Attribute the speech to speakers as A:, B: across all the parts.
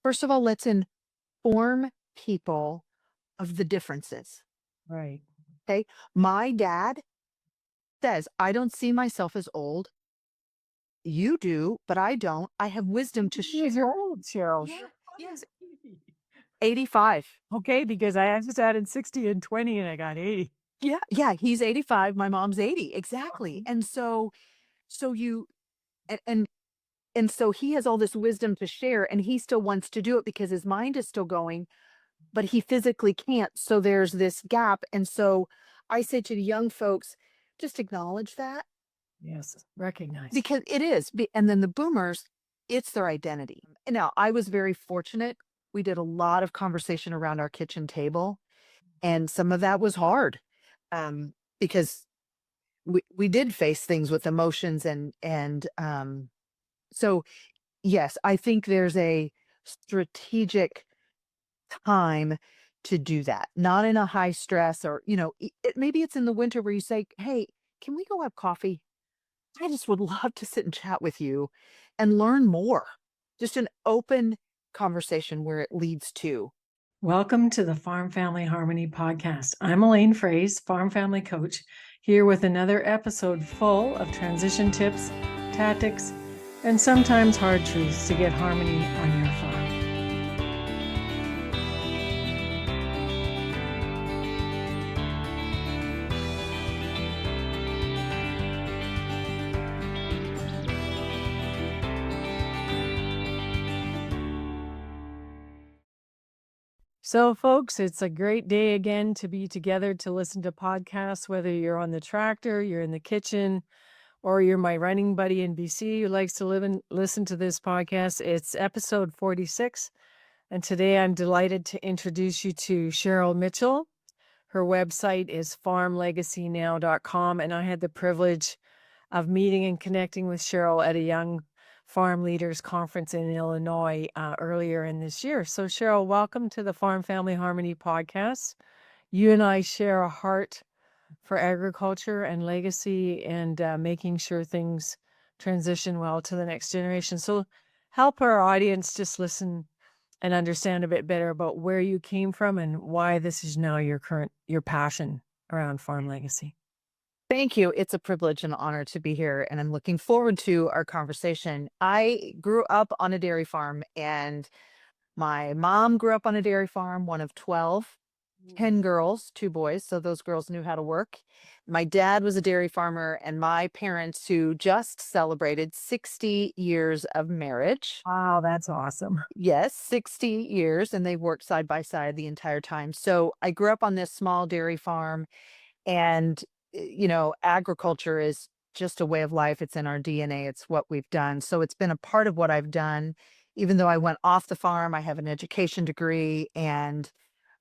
A: First of all, let's inform people of the differences.
B: Right.
A: Okay. My dad says, I don't see myself as old. You do, but I don't. I have wisdom to share.
B: Years old, Cheryl.
A: Yeah.
B: You're funny
A: Yes.
B: lady.
A: 85.
B: Okay, because I just added 60 and 20 and I got 80.
A: Yeah. Yeah. He's 85. My mom's 80. Exactly.
B: Um,
A: And so you, and, and, and so he has all this wisdom to share and he still wants to do it because his mind is still going, but he physically can't. So there's this gap. And so I say to the young folks, just acknowledge that
B: Yes, recognize.
A: because it is. And then the boomers, it's their identity. And now I was very fortunate. We did a lot of conversation around our kitchen table, and some of that was hard because we did face things with emotions and so yes, I think there's a strategic time to do that, not in a high stress or, maybe it's in the winter where you say, hey, can we go have coffee? I just would love to sit and chat with you and learn more. Just an open conversation where it leads to.
B: Welcome to the Farm Family Harmony podcast. I'm Elaine Fraze, Farm Family Coach, here with another episode full of transition tips, tactics, and sometimes hard truths to get harmony on your farm. So, folks, it's a great day again to be together to listen to podcasts, whether you're on the tractor, you're in the kitchen, or you're my running buddy in BC who likes to live and listen to this podcast. It's episode 46. And today I'm delighted to introduce you to Cheryl Mitchell. Her website is farmlegacynow.com. And I had the privilege of meeting and connecting with Cheryl at a young farm leaders conference in Illinois earlier in this year. So, Cheryl, welcome to the Farm Family Harmony podcast. You and I share a heart for agriculture and legacy and making sure things transition well to the next generation. So, help our audience just listen and understand a bit better about where you came from and why this is now your passion around farm legacy.
A: Thank you. It's a privilege and honor to be here, and I'm looking forward to our conversation. I grew up on a dairy farm, and my mom grew up on a dairy farm, one of 12, 10 girls, 2 boys, so those girls knew how to work. My dad was a dairy farmer, and my parents, who just celebrated 60 years of marriage.
B: Wow, that's awesome.
A: Yes, 60 years, and they worked side by side the entire time. So I grew up on this small dairy farm, and agriculture is just a way of life. It's in our DNA. It's what we've done. So it's been a part of what I've done. Even though I went off the farm, I have an education degree and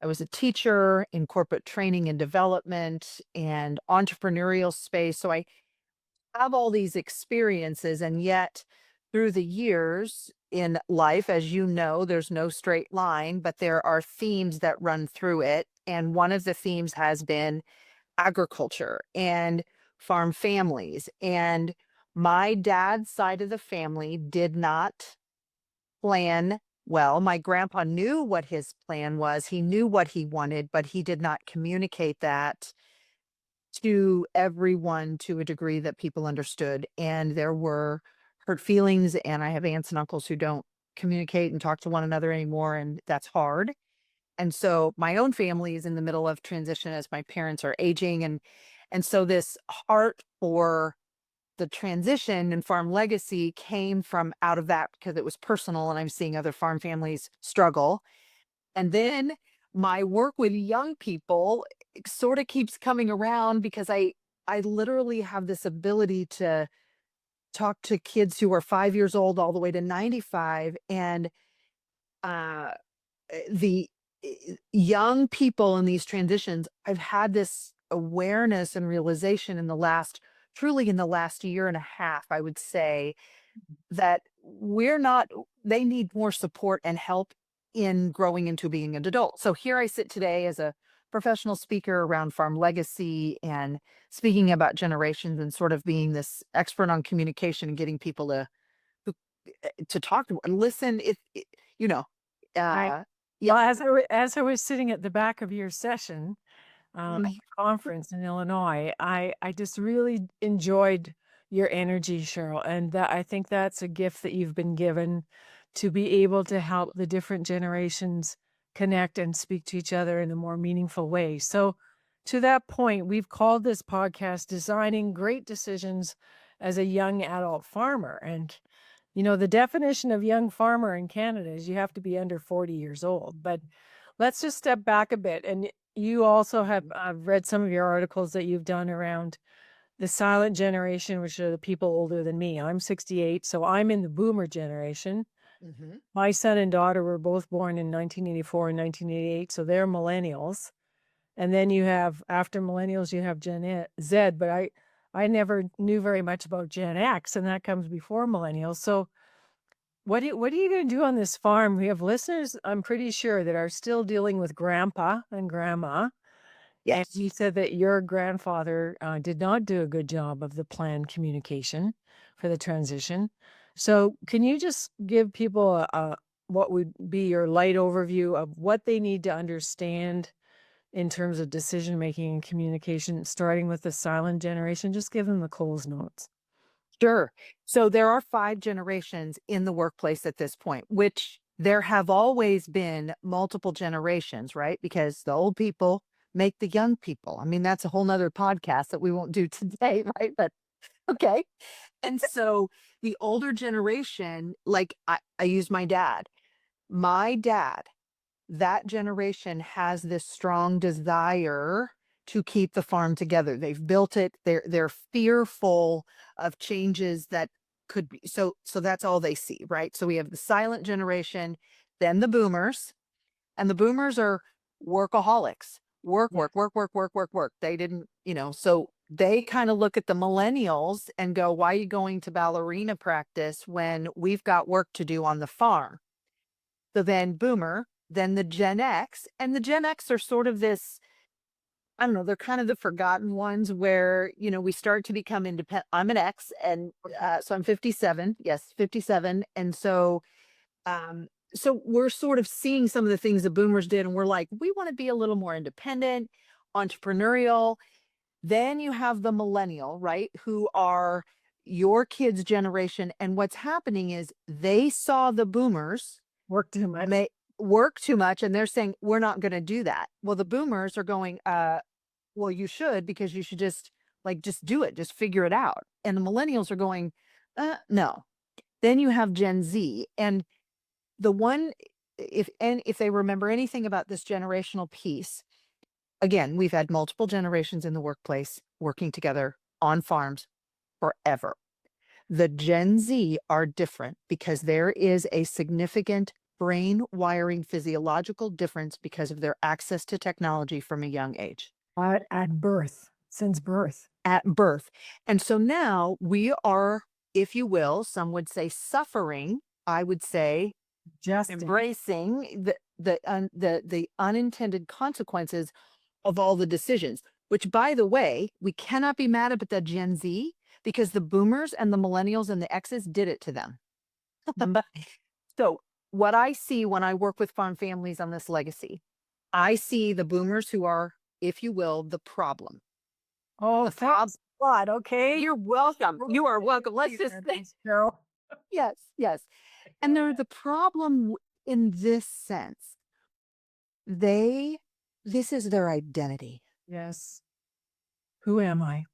A: I was a teacher in corporate training and development and entrepreneurial space. So I have all these experiences, and yet through the years in life, as you know, there's no straight line, but there are themes that run through it. And one of the themes has been agriculture and farm families. And my dad's side of the family did not plan well. My grandpa knew what his plan was, he knew what he wanted, but he did not communicate that to everyone to a degree that people understood. And there were hurt feelings. And I have aunts and uncles who don't communicate and talk to one another anymore. And that's hard. And so my own family is in the middle of transition as my parents are aging. And so this heart for the transition and farm legacy came from out of that because it was personal and I'm seeing other farm families struggle. And then my work with young people sort of keeps coming around because I literally have this ability to talk to kids who are 5 years old all the way to 95. And uh the young people in these transitions, I've had this awareness and realization in the last, truly in the last year and a half, I would say, that we're not, they need more support and help in growing into being an adult. So here I sit today as a professional speaker around farm legacy and speaking about generations and sort of being this expert on communication and getting people to talk to and listen. You know,
B: I
A: Yep.
B: well, as I was sitting at the back of your session, at
A: Mhm.
B: the conference in Illinois, I just really enjoyed your energy, Cheryl, and that I think that's a gift that you've been given to be able to help the different generations connect and speak to each other in a more meaningful way. So, to that point, we've called this podcast Designing Great Decisions as a Young Adult Farmer. And, the definition of young farmer in Canada is you have to be under 40 years old. But let's just step back a bit. And you also have read some of your articles that you've done around the silent generation, which are the people older than me. I'm 68, so I'm in the boomer generation.
A: Mhm.
B: My son and daughter were both born in 1984 and 1988, so they're millennials. And then you have after millennials, you have Z, but I never knew very much about Gen X, and that comes before millennials. So what are you gonna do on this farm? We have listeners, I'm pretty sure, that are still dealing with grandpa and grandma. And
A: Yes.
B: you said that your grandfather did not do a good job of the planned communication for the transition. So, can you just give people what would be your light overview of what they need to understand in terms of decision making and communication, starting with the silent generation? Just give them the Coles notes.
A: Sure. So there are 5 generations in the workplace at this point, which there have always been multiple generations, right? Because the old people make the young people. I mean, that's a whole nother podcast that we won't do today, right? But okay. And so the older generation, like I use my dad. My dad, that generation has this strong desire to keep the farm together. They've built it. They're fearful of changes that could be. So that's all they see, right? So we have the silent generation, then the boomers, and the boomers are workaholics. Work,
B: Yeah.
A: work, work, work, work, work, work. They didn't, so they kind of look at the millennials and go, "Why are you going to ballerina practice when we've got work to do on the farm?" So then boomer, then the Gen X, and the Gen X are sort of this, I don't know, they're kind of the forgotten ones where, we start to become independent. I'm an X and so I'm 57. Yes, 57. And um so we're sort of seeing some of the things the boomers did and we're like, we want to be a little more independent, entrepreneurial. Then you have the millennial, right? Who are your kids' generation. And what's happening is they saw the boomers
B: Work too much.
A: may work too much and they're saying we're not going to do that. Well, the boomers are going, well, you should, because you should just do it, just figure it out. And the millennials are going, no. Then you have Gen Z, and the one, if they remember anything about this generational piece, again, we've had multiple generations in the workplace working together on farms forever. The Gen Z are different because there is a significant brain wiring physiological difference because of their access to technology from a young age
B: At birth, since birth.
A: at birth. And so now we are, if you will, some would say suffering, I would say
B: Justin.
A: embracing the unintended consequences of all the decisions, which, by the way, we cannot be mad at the Gen Z because the boomers and the millennials and the X's did it to them.
B: Mm.
A: So, what I see when I work with farm families on this legacy, I see the boomers who are, if you will, the problem.
B: Oh,
A: The prob
B: thanks a lot. Okay.
A: You're welcome. You are welcome. Let's just say
B: Thanks, Cheryl.
A: yes, yes. And
B: Go
A: they're
B: ahead.
A: the problem in this sense. They this is their identity.
B: Yes. Who am I?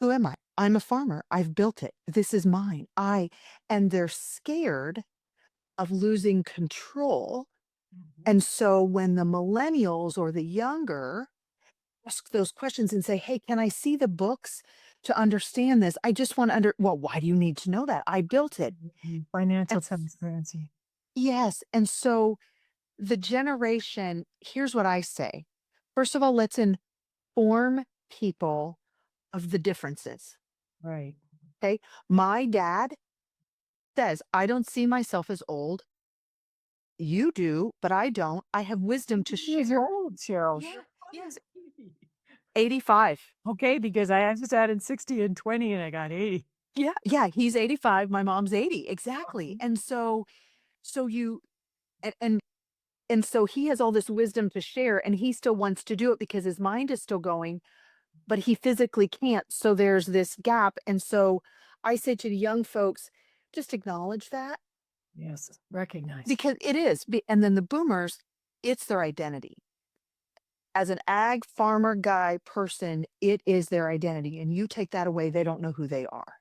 A: Who am I? I'm a farmer. I've built it. This is mine. And they're scared of losing control.
B: Mhm.
A: And so when the millennials or the younger ask those questions and say, "Hey, can I see the books to understand this? I just want to well, why do you need to know that? I built it."
B: Financial
A: And
B: transparency.
A: yes, and so the generation, here's what I say. First of all, let's inform people of the differences.
B: Right.
A: Okay. My dad says, I don't see myself as old. You do, but I don't. I have wisdom to
B: Years
A: share.
B: old, Cheryl.
A: Yeah.
B: Cheryl.
A: Yes. 85.
B: Okay, because I just added 60 and 20 and I got 80.
A: Yeah. Yeah. He's 85. My mom's 80. Exactly. And so you, and And so he has all this wisdom to share and he still wants to do it because his mind is still going, but he physically can't. So there's this gap. And so I say to the young folks, just acknowledge that
B: Yes. Recognize.
A: because it is. And then the boomers, it's their identity. As an ag farmer guy person, it is their identity. And you take that away, they don't know who they are.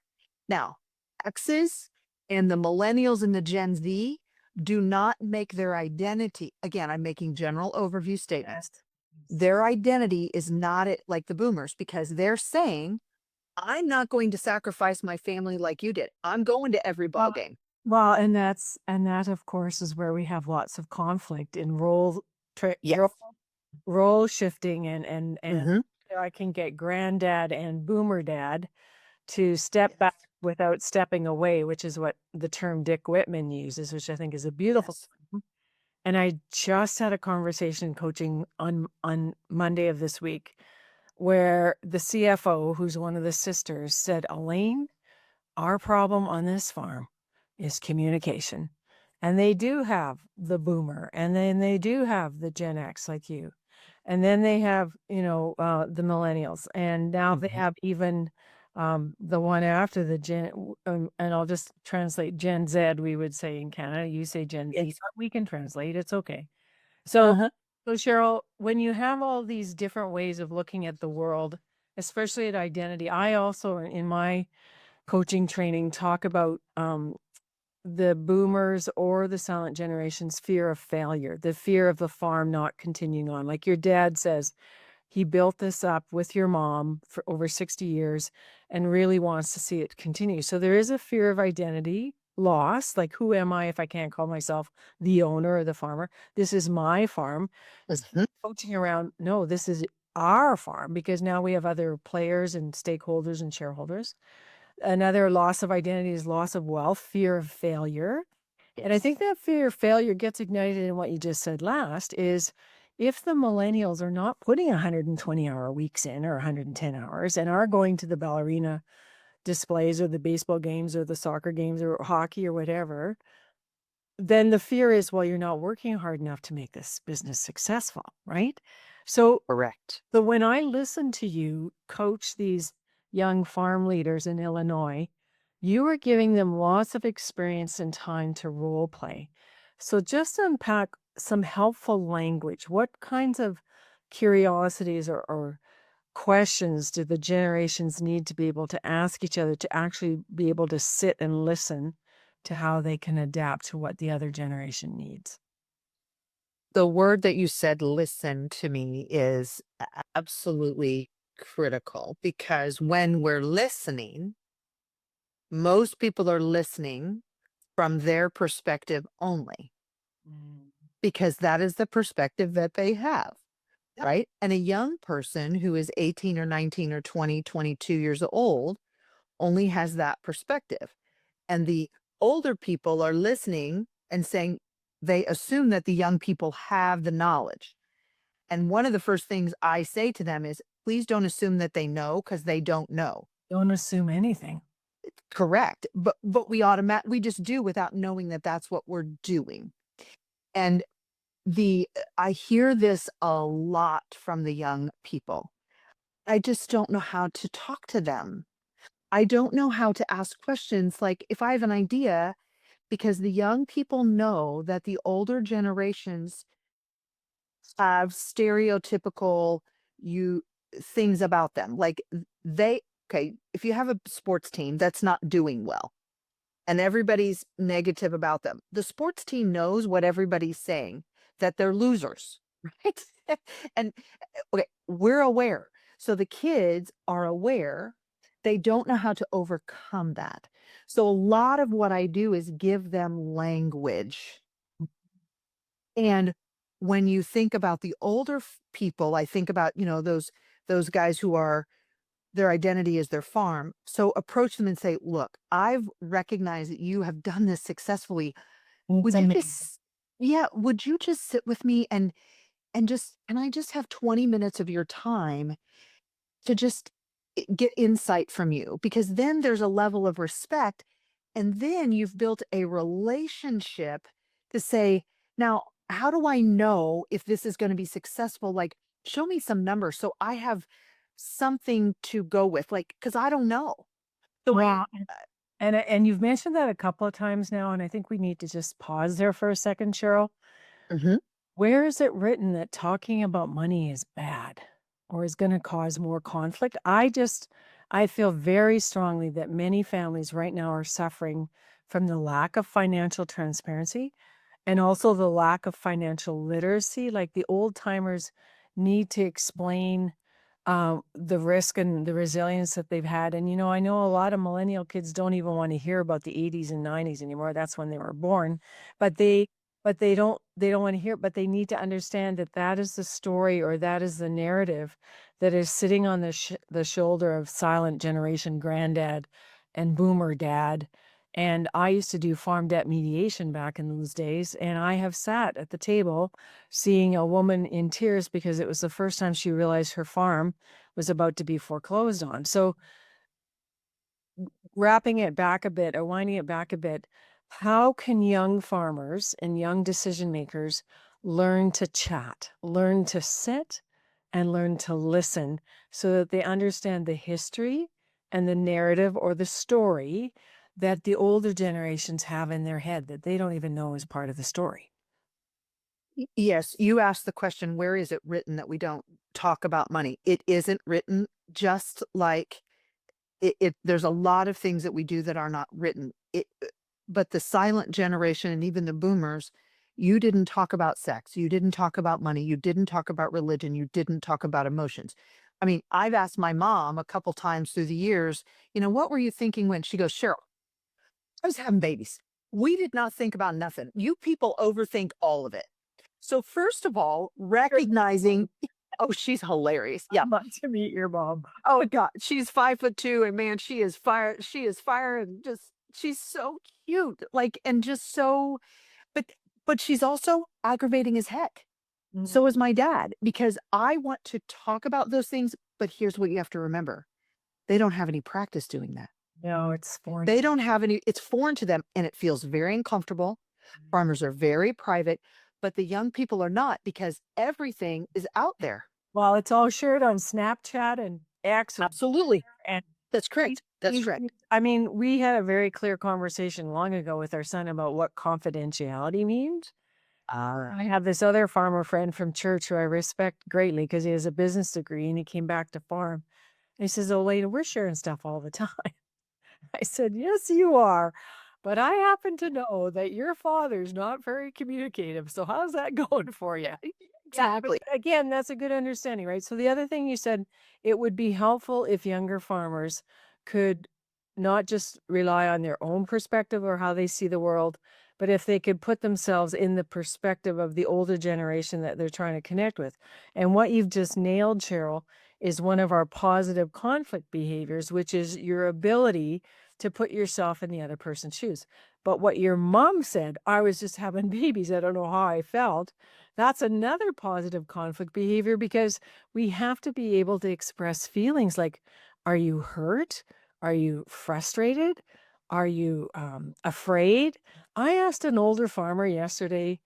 A: Now, X's and the millennials and the Gen Z do not make their identity. Again, I'm making general overview
B: Yes.
A: statements. Their identity is not it like the boomers because they're saying, I'm not going to sacrifice my family like you did. I'm going to every ball
B: Well,
A: game.
B: well, and that of course is where we have lots of conflict in
A: Yes.
B: role shifting and
A: Hmm.
B: I can get granddad and boomer dad to step back
A: Yes.
B: without stepping away, which is what the term Dick Whitman uses, which I think is a beautiful
A: Yes.
B: term. And I just had a conversation coaching on Monday of this week where the CFO, who's one of the sisters, said, Elaine, our problem on this farm is communication. And they do have the boomer, and then they do have the Gen X like you. And then they have, the millennials. And now they
A: Hmm.
B: have even the one after the and I'll just translate Gen Z, we would say in Canada. You say Gen Z,
A: Yes.
B: but we can translate. It's okay. So,
A: Uh-huh.
B: so Cheryl, when you have all these different ways of looking at the world, especially at identity, I also, in my coaching training, talk about the boomers or the silent generation's fear of failure, the fear of the farm not continuing on. Like your dad says, he built this up with your mom for over 60 years and really wants to see it continue. So there is a fear of identity loss. Like, who am I if I can't call myself the owner or the farmer? This is my farm.
A: Hmm.
B: Coaching around, no, this is our farm because now we have other players and stakeholders and shareholders. Another loss of identity is loss of wealth, fear of failure. And I
A: Yes.
B: think that fear of failure gets ignited in what you just said last is if the millennials are not putting 120-hour weeks in or 110 hours and are going to the ballerina displays or the baseball games or the soccer games or hockey or whatever, then the fear is, well, you're not working hard enough to make this business successful, right? So
A: Correct.
B: so when I listen to you coach these young farm leaders in Illinois, you are giving them lots of experience and time to role play. So just unpack some helpful language. What kinds of curiosities or questions do the generations need to be able to ask each other to actually be able to sit and listen to how they can adapt to what the other generation needs?
A: The word that you said, listen to me, is absolutely critical because when we're listening, most people are listening from their perspective only
B: Mm.
A: because that is the perspective that they have.
B: Yep.
A: Right. And a young person who is 18 or 19 or 20, 22 years old only has that perspective. And the older people are listening and saying they assume that the young people have the knowledge. And one of the first things I say to them is, please don't assume that they know because they don't know.
B: Don't assume anything.
A: Correct. But we just do without knowing that that's what we're doing. And I hear this a lot from the young people. I just don't know how to talk to them. I don't know how to ask questions like if I have an idea, because the young people know that the older generations have stereotypical you things about them. Like they okay, if you have a sports team that's not doing well and everybody's negative about them, the sports team knows what everybody's saying, that they're losers, right? And okay, we're aware. So the kids are aware. They don't know how to overcome that. So a lot of what I do is give them language. And when you think about the older people, I think about, those guys who are their identity is their farm. So approach them and say, "Look, I've recognized that you have done this successfully.
B: It's
A: Would you
B: amazing.
A: just yeah, would you just sit with me and just can I just have 20 minutes of your time to just get insight from you?" Because then there's a level of respect and then you've built a relationship to say, "Now, how do I know if this is going to be successful? Like, show me some numbers so I have something to go with, like, because I don't know. So
B: Well, and you've mentioned that a couple of times now, and I think we need to just pause there for a second, Cheryl.
A: Mhm.
B: Where is it written that talking about money is bad or is going to cause more conflict? I feel very strongly that many families right now are suffering from the lack of financial transparency and also the lack of financial literacy. Like the old timers need to explain the risk and the resilience that they've had. And, I know a lot of millennial kids don't even want to hear about the 80s and 90s anymore. That's when they were born. But they don't want to hear it, but they need to understand that that is the story or that is the narrative that is sitting on the shoulder of silent generation granddad and boomer dad. And I used to do farm debt mediation back in those days, and I have sat at the table seeing a woman in tears because it was the first time she realized her farm was about to be foreclosed on. So, wrapping it back a bit or winding it back a bit, how can young farmers and young decision makers learn to chat, learn to sit, and learn to listen so that they understand the history and the narrative or the story that the older generations have in their head that they don't even know is part of the story?
A: Yes, you asked the question, where is it written that we don't talk about money? It isn't written, just like there's a lot of things that we do that are not written. But the silent generation and even the boomers, you didn't talk about sex, you didn't talk about money, you didn't talk about religion, you didn't talk about emotions. I mean, I've asked my mom a couple times through the years, what were you thinking when? She goes, Cheryl, I was having babies. We did not think about nothing. You people overthink all of it. So first of all, recognizing, oh, she's hilarious. Yeah.
B: I'd like to meet your mom.
A: Oh God, she's 5'2", and man, she is fire. She is fire, and just she's so cute, like, and just so. But but she's also aggravating as heck.
B: Mhm.
A: So is my dad, because I want to talk about those things. But here's what you have to remember: they don't have any practice doing that.
B: No, it's foreign.
A: They don't have any. It's foreign to them, and it feels very uncomfortable. Farmers are very private, but the young people are not, because everything is out there.
B: Well, it's all shared on Snapchat and X or
A: Absolutely,
B: and
A: that's
B: we
A: correct. That's
B: we
A: correct.
B: I mean, we had a very clear conversation long ago with our son about what confidentiality means. I have this other farmer friend from church who I respect greatly because he has a business degree and he came back to farm. And he says, "Oh, Lena, we're sharing stuff all the time." I said, "Yes, you are. But I happen to know that your father's not very communicative. So how's that going for you?" Yeah, but
A: Exactly.
B: again, that's a good understanding, right? So the other thing you said, it would be helpful if younger farmers could not just rely on their own perspective or how they see the world, but if they could put themselves in the perspective of the older generation that they're trying to connect with. And what you've just nailed, Cheryl, is one of our positive conflict behaviors, which is your ability to put yourself in the other person's shoes. But what your mom said, I was just having babies. I don't know how I felt. That's another positive conflict behavior because we have to be able to express feelings like, are you hurt? Are you frustrated? Are you afraid? I asked an older farmer yesterday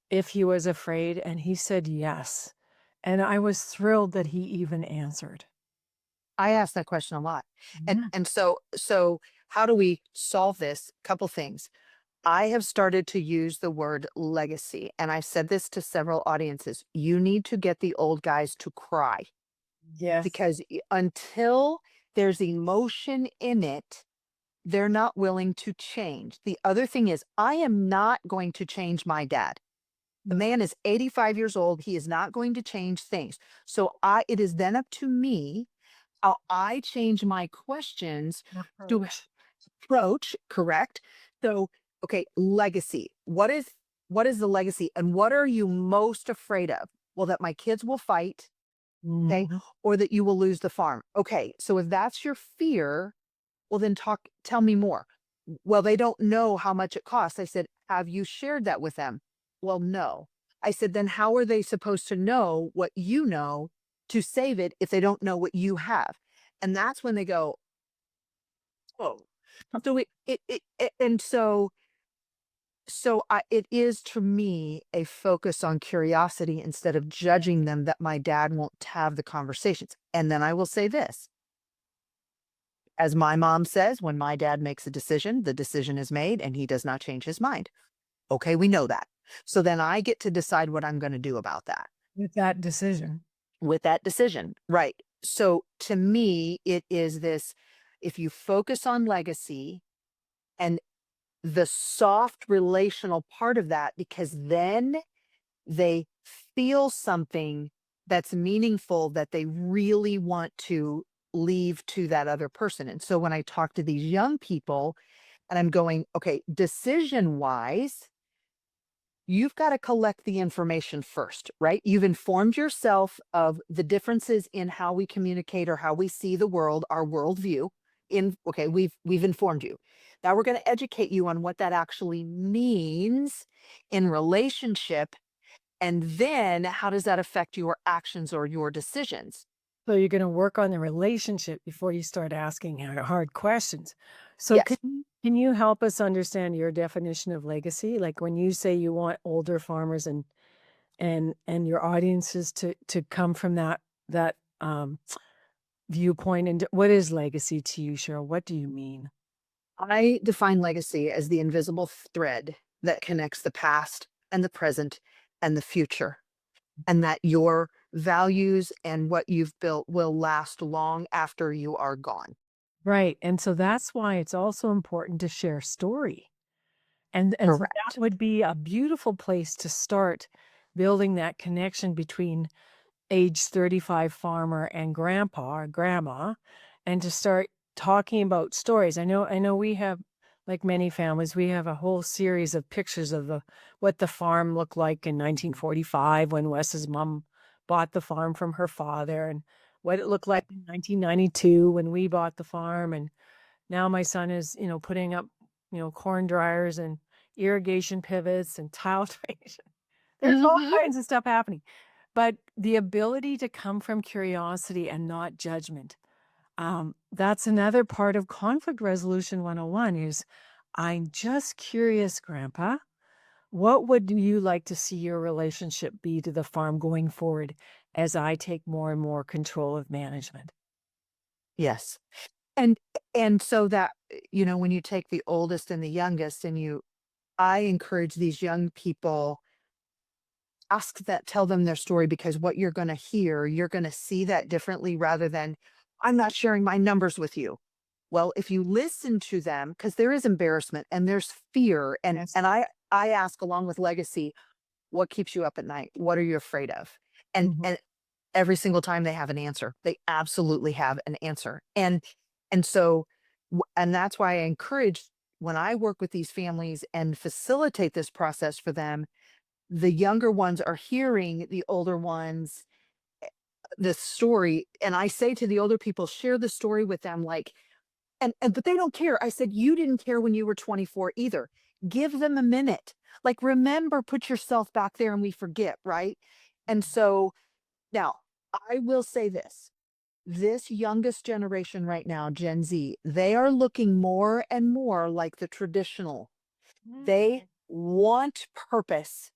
B: if he was afraid, and he said yes. And I was thrilled that he even answered.
A: I ask that question a lot. And
B: Yeah.
A: and so how do we solve this? Couple things. I have started to use the word legacy, and I've said this to several audiences. You need to get the old guys to cry,
B: Yes.
A: because until there's emotion in it, they're not willing to change. The other thing is, I am not going to change my dad. The
B: No
A: man is 85 years old. He is not going to change things. So it is then up to me how I change my questions to
B: approach.
A: approach, correct? So, okay, legacy. What is the legacy, and what are you most afraid of? Well, that my kids will fight, okay,
B: Mhm.
A: or that you will lose the farm. Okay, so if that's your fear, well, then tell me more. Well, they don't know how much it costs. I said, have you shared that with them? Well, no. I said, then how are they supposed to know what you know to save it if they don't know what you have? And that's when they go, oh. So and so It is to me a focus on curiosity instead of judging them that my dad won't have the conversations. And then I will say this, as my mom says, when my dad makes a decision, the decision is made and he does not change his mind. Okay, we know that. So then I get to decide what I'm going to do about that
B: with that decision?
A: with that decision. Right. So to me, it is this, if you focus on legacy and the soft relational part of that, because then they feel something that's meaningful that they really want to leave to that other person. And so when I talk to these young people and I'm going, okay, decision wise, you've got to collect the information first, right? You've informed yourself of the differences in how we communicate or how we see the world, our worldview. Okay, we've informed you. Now we're going to educate you on what that actually means in relationship, and then how does that affect your actions or your decisions?
B: So you're gonna work on the relationship before you start asking hard questions. So
A: Yes.
B: can you help us understand your definition of legacy? Like when you say you want older farmers and your audiences to come from that viewpoint, and what is legacy to you, Cheryl? What do you mean?
A: I define legacy as the invisible thread that connects the past and the present and the future, and that your values and what you've built will last long after you are gone.
B: Right. And so that's why it's also important to share story. And so that
A: Correct.
B: would be a beautiful place to start building that connection between age 35 farmer and grandpa or grandma, and to start talking about stories. I know we have, like many families, we have a whole series of pictures of the what the farm looked like in 1945 when Wes's mom bought the farm from her father, and what it looked like in 1992 when we bought the farm. And now my son is, putting up, corn dryers and irrigation pivots and tile trays. There's all
A: Mhm.
B: kinds of stuff happening. But the ability to come from curiosity and not judgment, that's another part of conflict resolution 101 is, I'm just curious, Grandpa, what would you like to see your relationship be to the farm going forward as I take more and more control of management?
A: Yes. And so that, when you take the oldest and the youngest and I encourage these young people, tell them their story, because what you're going to hear, you're going to see that differently rather than, I'm not sharing my numbers with you. Well, if you listen to them, because there is embarrassment and there's fear, and
B: Yes.
A: I ask along with legacy, what keeps you up at night? What are you afraid of?
B: Mhm.
A: And every single time they have an answer. They absolutely have an answer. And so and that's why I encourage, when I work with these families and facilitate this process for them, the younger ones are hearing the older ones the story, and I say to the older people, share the story with them, like, and but they don't care. I said, you didn't care when you were 24 either. Give them a minute. Like, remember, put yourself back there, and we forget, right? And so now I will say this youngest generation right now, Gen Z, they are looking more and more like the traditional. They want purpose.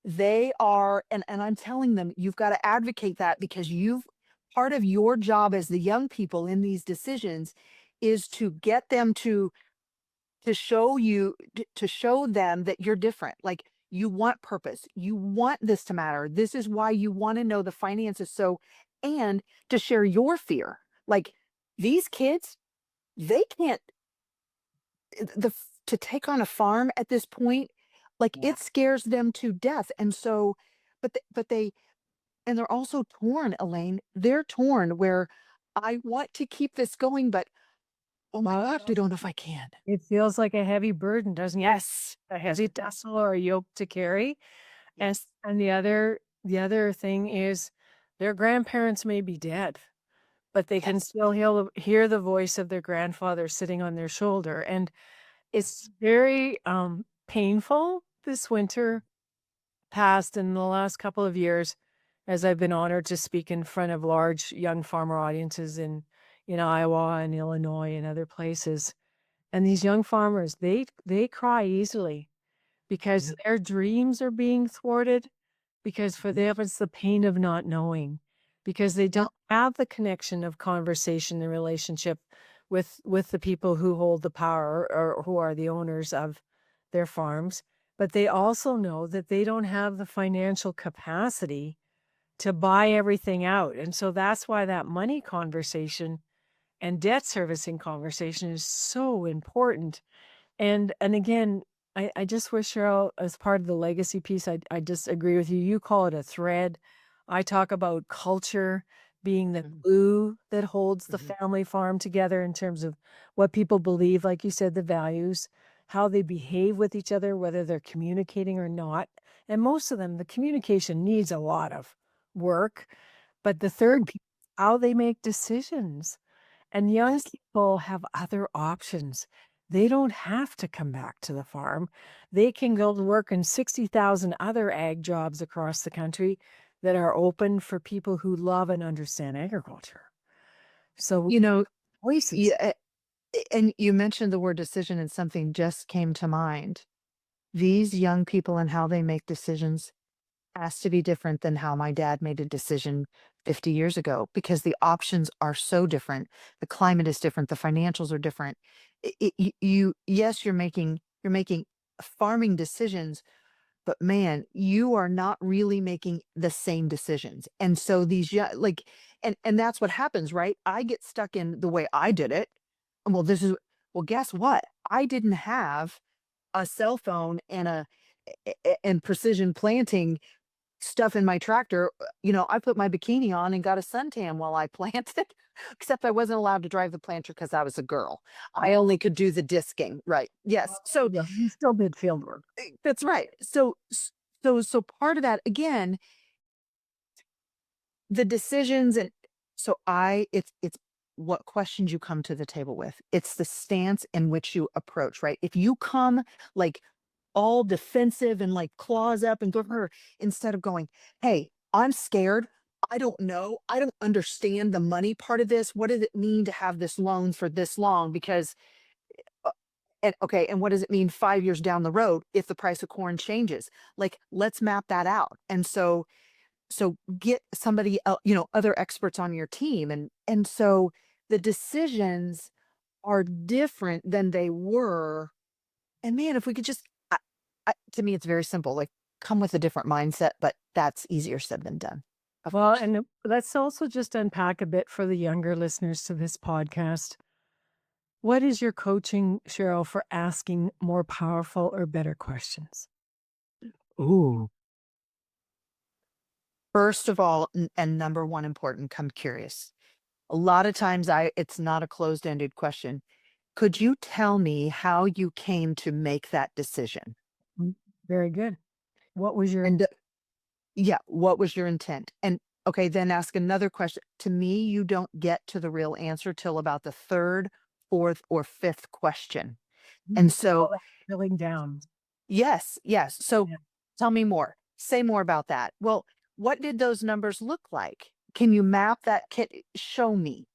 A: They are, and I'm telling them, you've got to advocate that, because part of your job as the young people in these decisions is to get them to show them that you're different. Like, you want purpose. You want this to matter. This is why you want to know the finances. So, and to share your fear. Like, these kids, they can't, to take on a farm at this point, like,
B: Yeah.
A: it scares them to death. And so, and they're also torn, Elaine. They're torn where, I want to keep this going, but oh my gosh, I don't know if I can.
B: It feels like a heavy burden, doesn't it?
A: Yes.
B: A heavy tussle or a yoke to carry. And
A: Yes.
B: and the other thing is their grandparents may be dead, but they can
A: Yes.
B: still hear the voice of their grandfather sitting on their shoulder. And it's
A: Yes.
B: very painful this winter past in the last couple of years, as I've been honored to speak in front of large young farmer audiences in Iowa and Illinois and other places. And these young farmers, they cry easily. because their dreams are being thwarted, because for them it's the pain of not knowing, because they don't
A: Well,
B: have the connection of conversation and relationship with the people who hold the power or who are the owners of their farms. But they also know that they don't have the financial capacity to buy everything out. And so that's why that money conversation and debt servicing conversation is so important. And again, I just wish, Cheryl, as part of the legacy piece, I just agree with you. You call it a thread. I talk about culture being the
A: mhm,
B: glue that holds the
A: mhm.
B: family farm together in terms of what people believe, like you said, the values, how they behave with each other, whether they're communicating or not. And most of them, the communication needs a lot of work. But the third piece, how they make decisions. And young
A: Yes.
B: people have other options. They don't have to come back to the farm. They can go to work in 60,000 other ag jobs across the country that are open for people who love and understand agriculture. So
A: You know,
B: voices.
A: yeah, and you mentioned the word decision and something just came to mind. These young people and how they make decisions has to be different than how my dad made a decision 50 years ago because the options are so different. The climate is different. The financials are different. Yes, you're making farming decisions, but man, you are not really making the same decisions. And so like, and that's what happens, right? I get stuck in the way I did it. Well, well, guess what? I didn't have a cell phone and and precision planting stuff in my tractor. I put my bikini on and got a suntan while I planted, except I wasn't allowed to drive the planter because I was a girl. I only could do the disking. Right. Yes. So
B: Yeah, you still did field work.
A: that's right. So part of that again, the decisions and so it's what questions you come to the table with. It's the stance in which you approach, right? If you come like all defensive and like claws up and go for her instead of going, hey, I'm scared. I don't know. I don't understand the money part of this. What does it mean to have this loan for this long? Because, uh, and okay, and what does it mean 5 years down the road if the price of corn changes? Like, let's map that out. And so get somebody else, other experts on your team. And so the decisions are different than they were. And man, if we could just, to me, it's very simple. Like, come with a different mindset, but that's easier said than done. Of
B: Well,
A: course.
B: and let's also just unpack a bit for the younger listeners to this podcast. What is your coaching, Cheryl, for asking more powerful or better questions?
A: Ooh. First of all, and number one important, come curious. A lot of times it's not a closed-ended question. Could you tell me how you came to make that decision?
B: Mm, very good. What was your
A: And yeah, what was your intent? And okay, then ask another question. To me, you don't get to the real answer till about the third, fourth, or fifth question. And
B: we call
A: so,
B: that drilling down?
A: yes, yes. So
B: Yeah.
A: tell me more. Say more about that. Well, what did those numbers look like? Can you map that? Show me.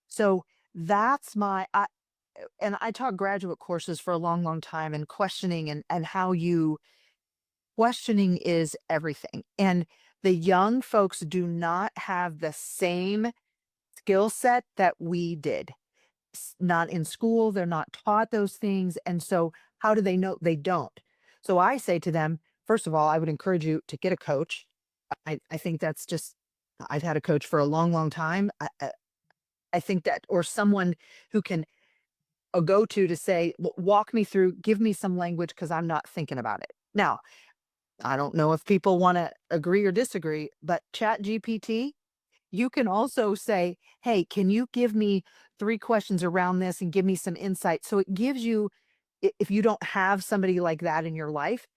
A: So that's and I taught graduate courses for a long, long time and questioning and how you questioning is everything. And the young folks do not have the same skill set that we did. Not in school, they're not taught those things. And so how do they know? They don't. So I say to them, first of all, I would encourage you to get a coach. I think that's just, I've had a coach for a long, long time. I think that, or someone who can a go to say, walk me through, give me some language because I'm not thinking about it. Now, I don't know if people want to agree or disagree, but Chat GPT, you can also say, hey, can you give me 3 questions around this and give me some insight? So it gives you, if you don't have somebody like that in your life,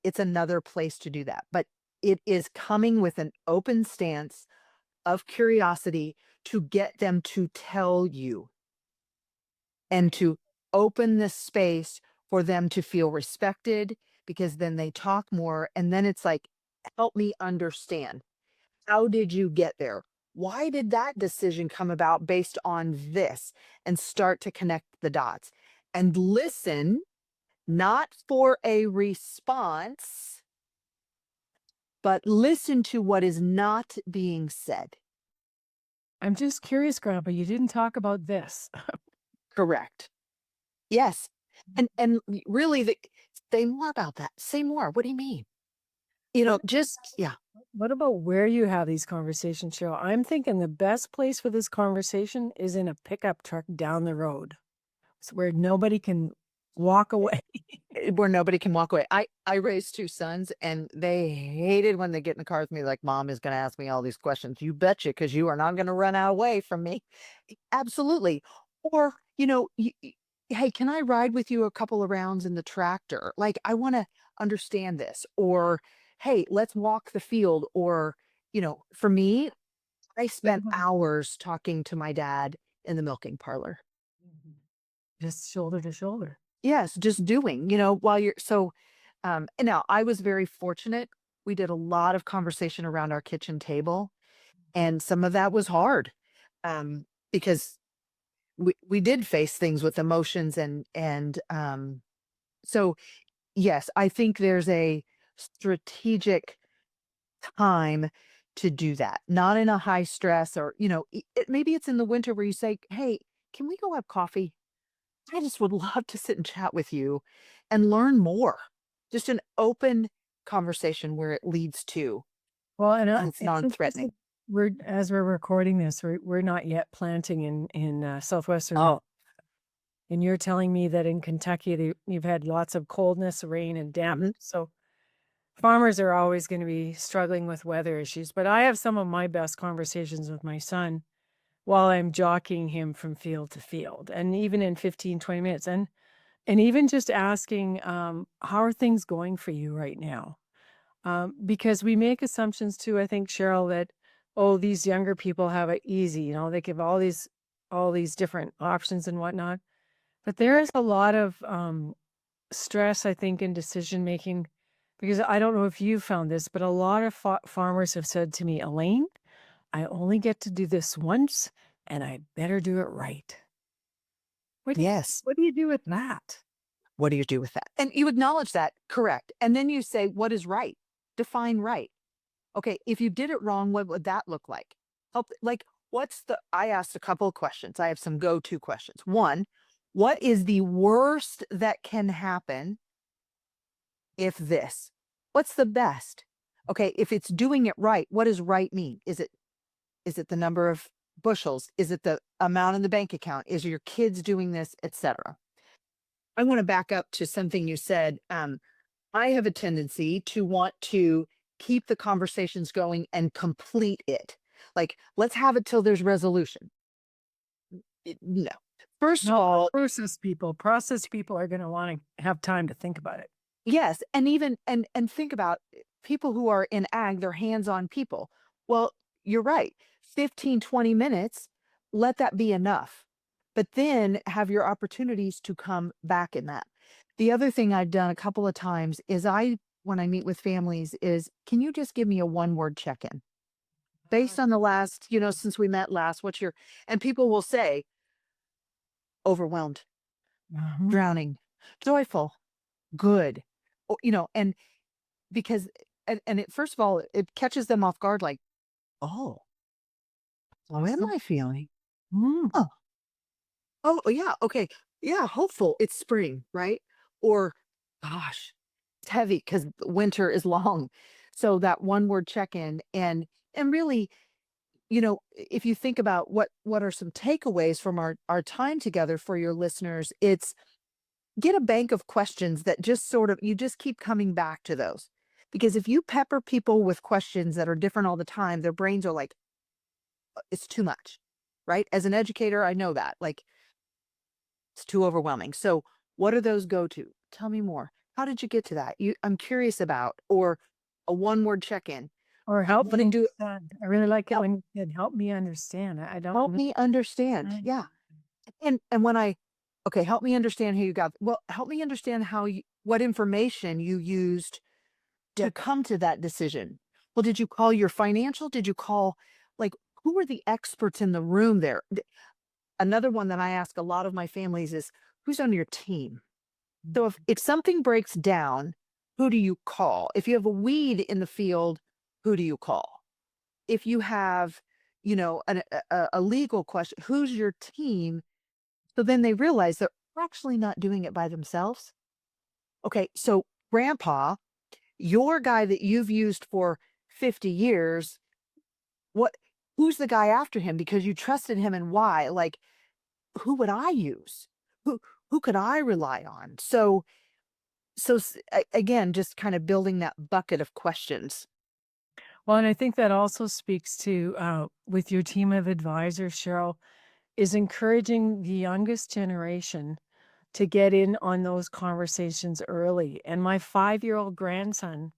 A: it's another place to do that. But it is coming with an open stance of curiosity to get them to tell you and to open the space for them to feel respected because then they talk more. And then it's like, help me understand. How did you get there? Why did that decision come about based on this? And start to connect the dots and listen, not for a response, but listen to what is not being said.
B: I'm just curious, Grandpa, you didn't talk about this.
A: Correct. Yes. And really say more about that. Say more. What do you mean?
B: What
A: Just yeah.
B: what about where you have these conversations, Cheryl? I'm thinking the best place for this conversation is in a pickup truck down the road. It's where nobody can walk away.
A: Where nobody can walk away. I raised 2 sons, and they hated when they get in the car with me, like, "Mom is gonna ask me all these questions." "You betcha, because you are not gonna run away from me." Absolutely. Or, y "Hey, can I ride with you a couple of rounds in the tractor? Like, I wanna understand this." Or, "Hey, let's walk the field." Or, for me, I spent hours talking to my dad in the milking parlor.
B: Just shoulder to shoulder.
A: Yes, just doing, while you're and now I was very fortunate. We did a lot of conversation around our kitchen table, and some of that was hard, because we did face things with emotions so yes, I think there's a strategic time to do that, not in a high stress or, maybe it's in the winter where you say, "Hey, can we go have coffee? I just would love to sit and chat with you and learn more." Just an open conversation where it leads to,
B: Well, and
A: it's
B: it's interesting.
A: non-threatening.
B: We're as we're recording this, we're not yet planting in southwestern,
A: Oh,
B: and you're telling me that in Kentucky you've had lots of coldness, rain, and damp.
A: mhm,
B: So farmers are always going to be struggling with weather issues. But I have some of my best conversations with my son while I'm jockeying him from field to field, and even in 15, 20 minutes, and even just asking, how are things going for you right now? Because we make assumptions too, I think, Cheryl, that, oh, these younger people have it easy, they give all these different options and whatnot. But there is a lot of stress, I think, in decision making, because I don't know if you found this, but a lot of farmers have said to me, Elaine, I only get to do this once, and I better do it right. What do you,
A: yes.
B: what do you do with that?
A: What do you do with that? And you acknowledge that, correct. And then you say, what is right? Define right. Okay, if you did it wrong, what would that look like? I asked a couple of questions. I have some go-to questions. One, what is the worst that can happen if this? What's the best? Okay, if it's doing it right, what does right mean? Is it the number of bushels? Is it the amount in the bank account? Is your kids doing this, etc.? I want to back up to something you said. I have a tendency to want to keep the conversations going and complete it. Like, let's have it till there's resolution. No. First of
B: No,
A: all,
B: process people are going to want to have time to think about it.
A: yes, and even and think about people who are in ag, they're hands-on people. Well, you're right. 15, 20 minutes, let that be enough. But then have your opportunities to come back in that. The other thing I've done a couple of times is when I meet with families is, can you just give me a one-word check-in?
B: Uh,
A: Based on the last, since we met last, what's your, and people will say, overwhelmed,
B: mhm.
A: drowning, joyful, good. And because and it first of all, it catches them off guard like, "Oh, how am
B: So,
A: I feeling?
B: mm,
A: Oh, oh, yeah, okay. Yeah, hopeful. It's spring, right?" Or, "Gosh, it's heavy because winter is long." So that one word check-in and really, if you think about what are some takeaways from our time together for your listeners, it's get a bank of questions that just sort of you just keep coming back to those. Because if you pepper people with questions that are different all the time, their brains are like, it's too much, right? As an educator, I know that. Like, it's too overwhelming. So, what are those go to? Tell me more. How did you get to that? I'm curious about, or a one word check in.
B: or help
A: What did
B: me
A: do?
B: understand. I really like it
A: Help,
B: when you said, help me understand. I don't
A: help me understand.
B: understand.
A: Yeah. And when okay, help me understand how you got, well, help me understand what information you used to come to that decision. Well, did you call your financial? Did you call, like, who were the experts in the room there? Another one that I ask a lot of my families is, who's on your team? So if something breaks down, who do you call? If you have a weed in the field, who do you call? If you have, a legal question, who's your team? So then they realize they're actually not doing it by themselves. Okay, so grandpa, your guy that you've used for 50 years, what who's the guy after him because you trusted him and why? Like, who would I use? Who who could I rely on? Again, just kind of building that bucket of questions.
B: Well, and I think that also speaks to, with your team of advisors, Cheryl, is encouraging the youngest generation to get in on those conversations early. And my 5-year-old grandson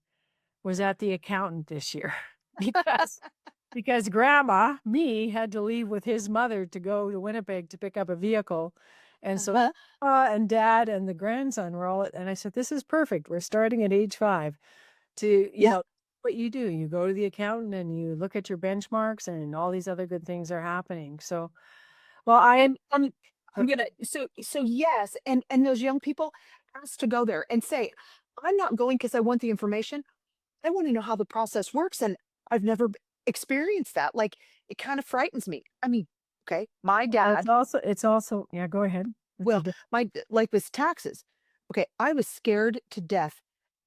B: was at the accountant this year because grandma, me, had to leave with his mother to go to Winnipeg to pick up a vehicle. And so
A: Uh-huh.
B: and dad and the grandson were all, and I said, this is perfect. We're starting at age 5 to,
A: Yeah.
B: what you do. You go to the accountant and you look at your benchmarks and all these other good things are happening. So, well,
A: I'm gonna so yes, and those young people has to go there and say, I'm not going because I want the information. I want to know how the process works. And I've never experienced that. Like, it kind of frightens me. I mean, okay, my dad,
B: it's also, yeah, go ahead. What you
A: well,
B: do.
A: like with taxes. Okay, I was scared to death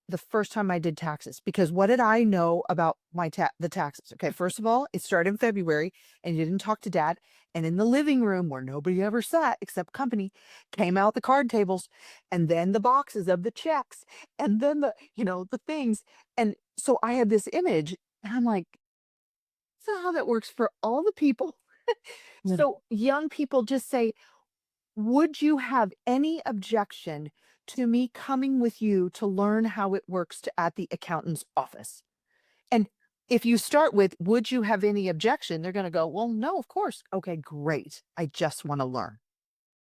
A: the first time I did taxes because what did I know about the taxes? Okay, first of all, it started in February and you didn't talk to dad. And in the living room where nobody ever sat except company, came out the card tables and then the boxes of the checks and then the things. And so I had this image and I'm like, so how that works for all the people.
B: Yeah.
A: So young people just say, would you have any objection to me coming with you to learn how it works at the accountant's office? And if you start with, would you have any objection? They're going to go, well, no, of course. Okay, great. I just want to learn.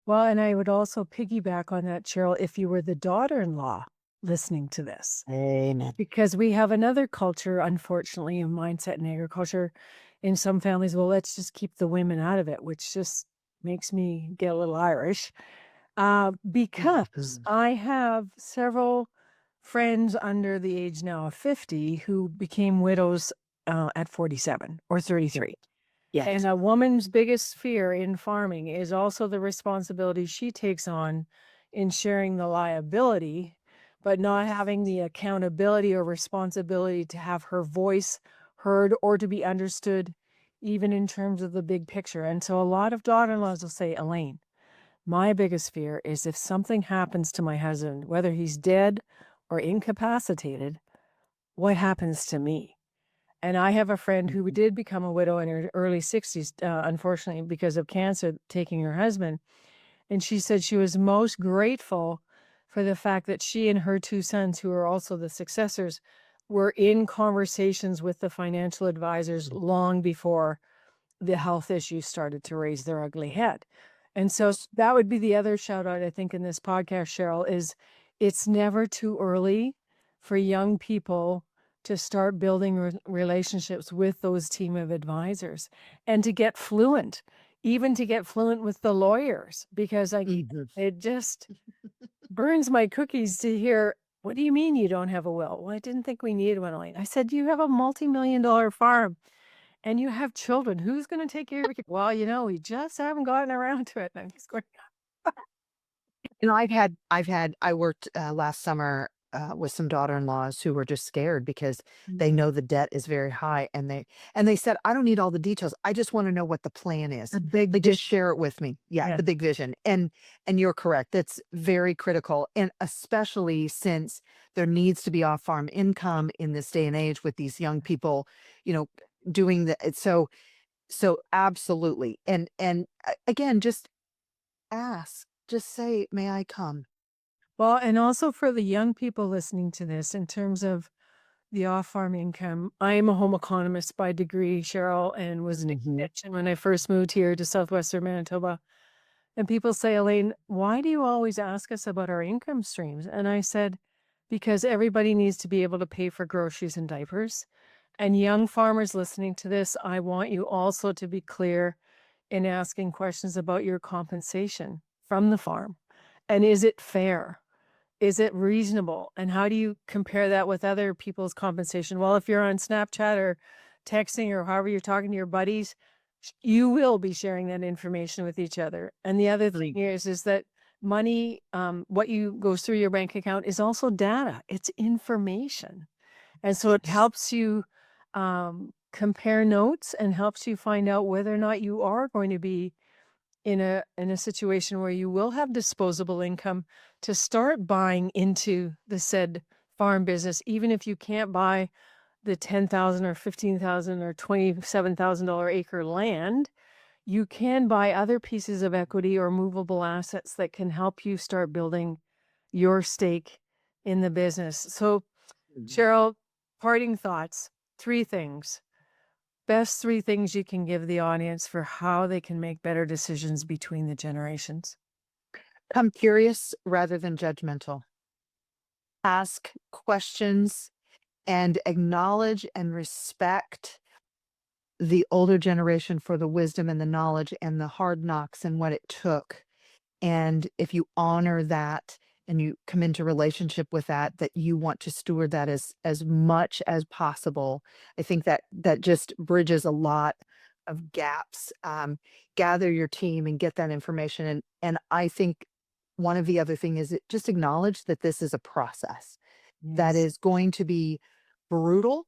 B: Well, and I would also piggyback on that, Cheryl, if you were the daughter-in-law listening to this,
A: Amen.
B: because we have another culture, unfortunately, in mindset in agriculture. In some families, well, let's just keep the women out of it, which just makes me get a little Irish. Because
A: Mhm.
B: I have several friends under the age now of 50 who became widows at 47 or
A: Yes.
B: 33. And
A: Yes.
B: a woman's biggest fear in farming is also the responsibility she takes on in sharing the liability, but not having the accountability or responsibility to have her voice heard or to be understood, even in terms of the big picture. And so a lot of daughter in laws will say, Elaine, my biggest fear is if something happens to my husband, whether he's dead or incapacitated, what happens to me? And I have a friend who
A: Mhm.
B: did become a widow in her early 60s, unfortunately, because of cancer taking her husband. And she said she was most grateful for the fact that she and her 2 sons, who are also the successors, were in conversations with the financial advisors long before the health issues started to raise their ugly head. And so that would be the other shout out, I think, in this podcast, Cheryl, is it's never too early for young people to start building relationships with those team of advisors and to get fluent, even to get fluent with the lawyers, because
A: Mhm.
B: it just burns my cookies to hear, what do you mean you don't have a will? Well, I didn't think we needed one, Elaine. I said, you have a multi-million-dollar farm and you have children. Who's gonna take care of your kid? Well, we just haven't gotten around to it. And I'm just going,
A: And I worked last summer with some daughter-in-laws who were just scared because they
B: "Mm,
A: know the debt is very high, and they said, "I don't need all the details. I just want to know what the plan is.
B: a big
A: Like, just
B: vision."
A: share it with me." Yeah,
B: Yeah.
A: the big vision. And you're correct. That's very critical, and especially since there needs to be off-farm income in this day and age with these young people, you know, doing so absolutely. And again, just ask. Just say, "May I come?"
B: Well, and also for the young people listening to this, in terms of the off-farm income, I am a home economist by degree, Cheryl, and was an
A: Mhm.
B: extension when I first moved here to southwestern Manitoba. And people say, Elaine, why do you always ask us about our income streams? And I said, because everybody needs to be able to pay for groceries and diapers. And young farmers listening to this, I want you also to be clear in asking questions about your compensation from the farm. And is it fair? Is it reasonable? And how do you compare that with other people's compensation? Well, if you're on Snapchat or texting or however you're talking to your buddies, you will be sharing that information with each other. And the other thing is that money, what you goes through your bank account is also data. It's information. And so it
A: Yes.
B: helps you compare notes and helps you find out whether or not you are going to be in a situation where you will have disposable income to start buying into the said farm business, even if you can't buy the 10,000 or 15,000 or $27,000 acre land, you can buy other pieces of equity or movable assets that can help you start building your stake in the business. So,
A: Mhm.
B: Cheryl, parting thoughts, three things. Best three things you can give the audience for how they can make better decisions between the generations.
A: Come curious rather than judgmental. Ask questions and acknowledge and respect the older generation for the wisdom and the knowledge and the hard knocks and what it took. And if you honor that and you come into relationship with that, that you want to steward that as much as possible, I think that that just bridges a lot of gaps. Gather your team and get that information. And I think one of the other thing is just acknowledge that this is a process that
B: Yes.
A: is going to be brutal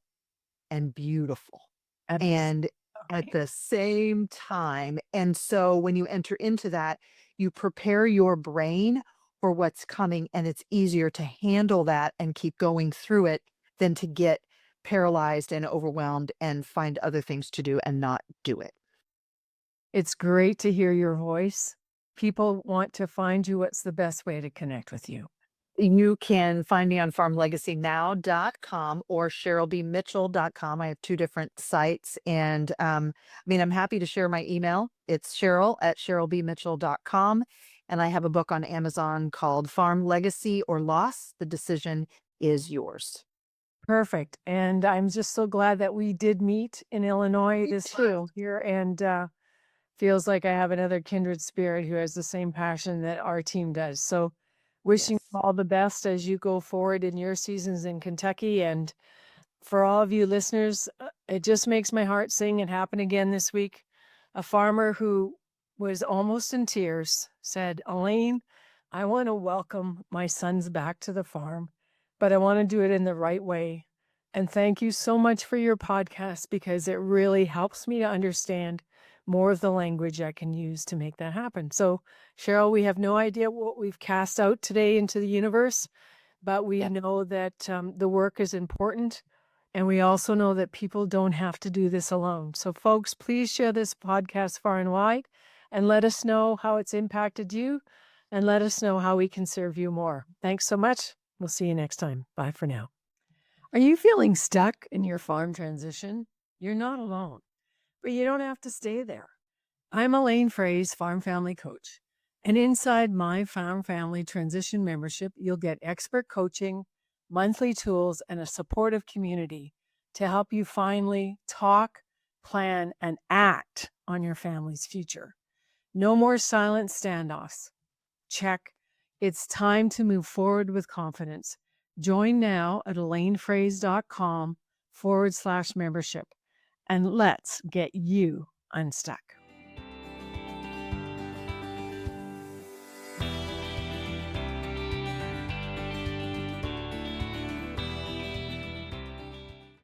A: and beautiful
B: At this
A: and at
B: okay.
A: the same time. And so when you enter into that, you prepare your brain for what's coming, and it's easier to handle that and keep going through it than to get paralyzed and overwhelmed and find other things to do and not do it.
B: It's great to hear your voice. People want to find you. What's the best way to connect with you?
A: You can find me on farmlegacynow.com or CherylBMitchell.com. I have two different sites. And I mean, I'm happy to share my email. It's Cheryl at CherylBMitchell.com. And I have a book on Amazon called Farm Legacy or Loss. The decision is yours.
B: Perfect. And I'm just so glad that we did meet in Illinois
A: Me
B: this
A: too.
B: year and feels like I have another kindred spirit who has the same passion that our team does. So wishing
A: Yes.
B: you all the best as you go forward in your seasons in Kentucky. And for all of you listeners, it just makes my heart sing. It happened again this week. A farmer who was almost in tears said, Elaine, I want to welcome my sons back to the farm, but I want to do it in the right way. And thank you so much for your podcast because it really helps me to understand more of the language I can use to make that happen. So, Cheryl, we have no idea what we've cast out today into the universe, but we
A: Yep.
B: know that the work is important. And we also know that people don't have to do this alone. So, folks, please share this podcast far and wide and let us know how it's impacted you and let us know how we can serve you more. Thanks so much. We'll see you next time. Bye for now. Are you feeling stuck in your farm transition? You're not alone, but you don't have to stay there. I'm Elaine Frey's Farm Family Coach. And inside my Farm Family Transition membership, you'll get expert coaching, monthly tools, and a supportive community to help you finally talk, plan, and act on your family's future. No more silent standoffs. Check. It's time to move forward with confidence. Join now at elainefrays.com/membership and let's get you unstuck.